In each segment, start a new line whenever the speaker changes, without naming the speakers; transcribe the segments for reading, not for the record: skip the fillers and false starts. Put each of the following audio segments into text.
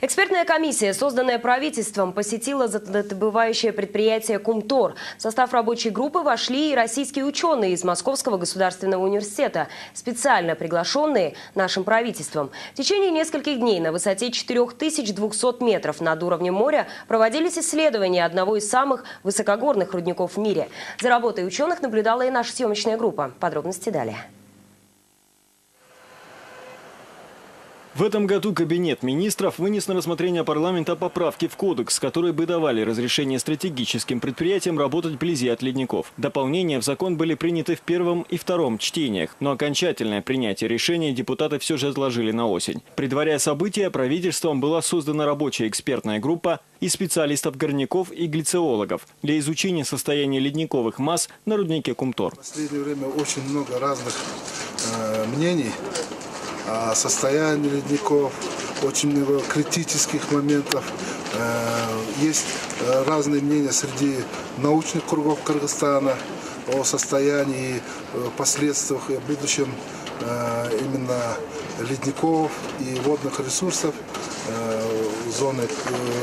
Экспертная комиссия, созданная правительством, посетила золотодобывающее предприятие «Кумтор». В состав рабочей группы вошли и российские ученые из Московского государственного университета, специально приглашенные нашим правительством. В течение нескольких дней на высоте 4200 метров над уровнем моря проводились исследования одного из самых высокогорных рудников в мире. За работой ученых наблюдала и наша съемочная группа. Подробности далее.
В этом году Кабинет министров вынес на рассмотрение парламента поправки в кодекс, которые бы давали разрешение стратегическим предприятиям работать вблизи от ледников. Дополнения в закон были приняты в первом и втором чтениях, но окончательное принятие решения депутаты все же отложили на осень. Предваряя события, правительством была создана рабочая экспертная группа из специалистов-горняков и глицеологов для изучения состояния ледниковых масс на руднике Кумтор.
В последнее время очень много разных мнений о состоянии ледников, очень много критических моментов. Есть разные мнения среди научных кругов Кыргызстана о состоянии, последствиях и будущем именно ледников и водных ресурсов зоны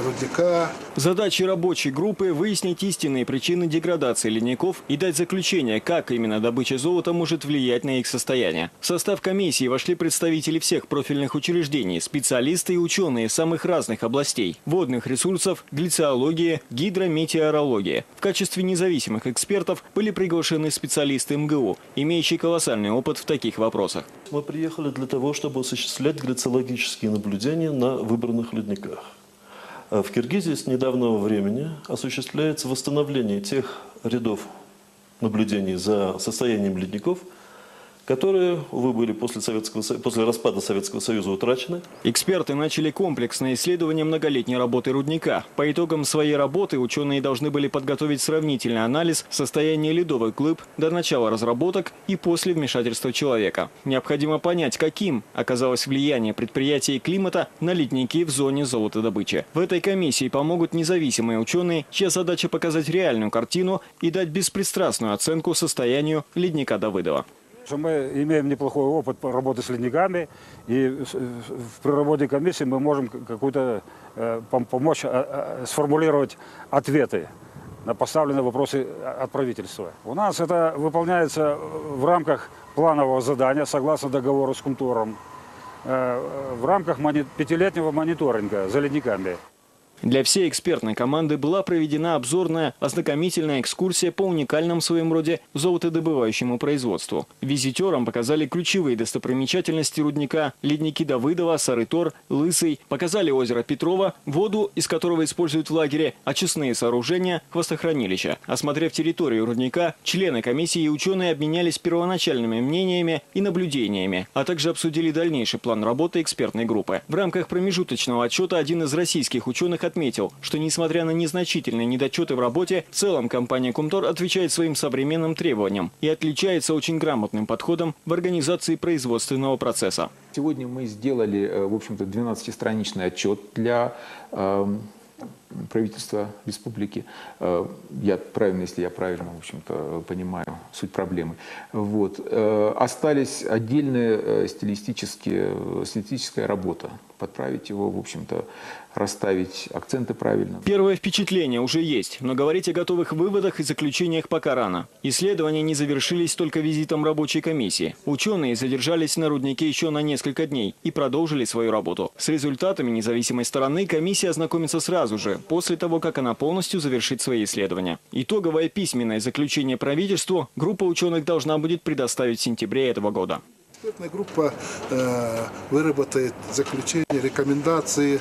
рудника.
Задачей рабочей группы – выяснить истинные причины деградации ледников и дать заключение, как именно добыча золота может влиять на их состояние. В состав комиссии вошли представители всех профильных учреждений, специалисты и ученые самых разных областей – водных ресурсов, глицеологии, гидрометеорологии. В качестве независимых экспертов были приглашены специалисты МГУ, имеющие колоссальный опыт в таких вопросах.
Мы приехали для того, чтобы осуществлять глицеологические наблюдения на выбранных ледниках. В Киргизии с недавнего времени осуществляется восстановление тех рядов наблюдений за состоянием ледников, которые, увы, были после распада Советского Союза утрачены.
Эксперты начали комплексное исследование многолетней работы рудника. По итогам своей работы ученые должны были подготовить сравнительный анализ состояния ледовых глыб до начала разработок и после вмешательства человека. Необходимо понять, каким оказалось влияние предприятия и климата на ледники в зоне золотодобычи. В этой комиссии помогут независимые ученые, чья задача показать реальную картину и дать беспристрастную оценку состоянию ледника Давыдова.
Мы имеем неплохой опыт работы с ледниками, и в работе комиссии мы можем какую-то помочь сформулировать ответы на поставленные вопросы от правительства. У нас это выполняется в рамках планового задания, согласно договору с Кумтором, в рамках пятилетнего мониторинга за ледниками.
Для всей экспертной команды была проведена обзорная ознакомительная экскурсия по уникальному в своем роде золотодобывающему производству. Визитерам показали ключевые достопримечательности рудника, ледники Давыдова, Сары-Тор, Лысый, показали озеро Петрова, воду, из которого используют в лагере, очистные сооружения, хвостохранилища. Осмотрев территорию рудника, члены комиссии и ученые обменялись первоначальными мнениями и наблюдениями, а также обсудили дальнейший план работы экспертной группы. В рамках промежуточного отчета один из российских ученых отметил, что несмотря на незначительные недочеты в работе, в целом компания «Кумтор» отвечает своим современным требованиям и отличается очень грамотным подходом в организации производственного процесса.
Сегодня мы сделали, в общем-то, 12-страничный отчет для правительства республики. Если я правильно, в общем-то, понимаю суть проблемы. Вот. Остались отдельная стилистическая работа. Подправить его, в общем-то, расставить акценты правильно.
Первое впечатление уже есть, но говорить о готовых выводах и заключениях пока рано. Исследования не завершились только визитом рабочей комиссии. Ученые задержались на руднике еще на несколько дней и продолжили свою работу. С результатами независимой стороны комиссия ознакомится сразу же, после того, как она полностью завершит свои исследования. Итоговое письменное заключение правительству группа ученых должна будет предоставить в сентябре этого года.
Экспертная группа выработает заключение, рекомендации,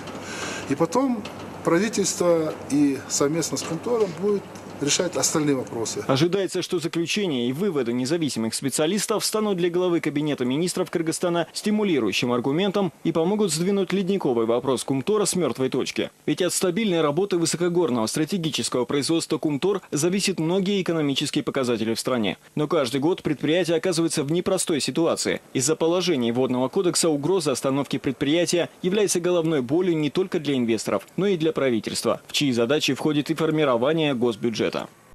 и потом правительство и совместно с Кумтором будет решать остальные вопросы.
Ожидается, что заключения и выводы независимых специалистов станут для главы Кабинета министров Кыргызстана стимулирующим аргументом и помогут сдвинуть ледниковый вопрос Кумтора с мертвой точки. Ведь от стабильной работы высокогорного стратегического производства Кумтор зависят многие экономические показатели в стране. Но каждый год предприятие оказывается в непростой ситуации. Из-за положений Водного кодекса угроза остановки предприятия является головной болью не только для инвесторов, но и для правительства, в чьи задачи входит и формирование госбюджета.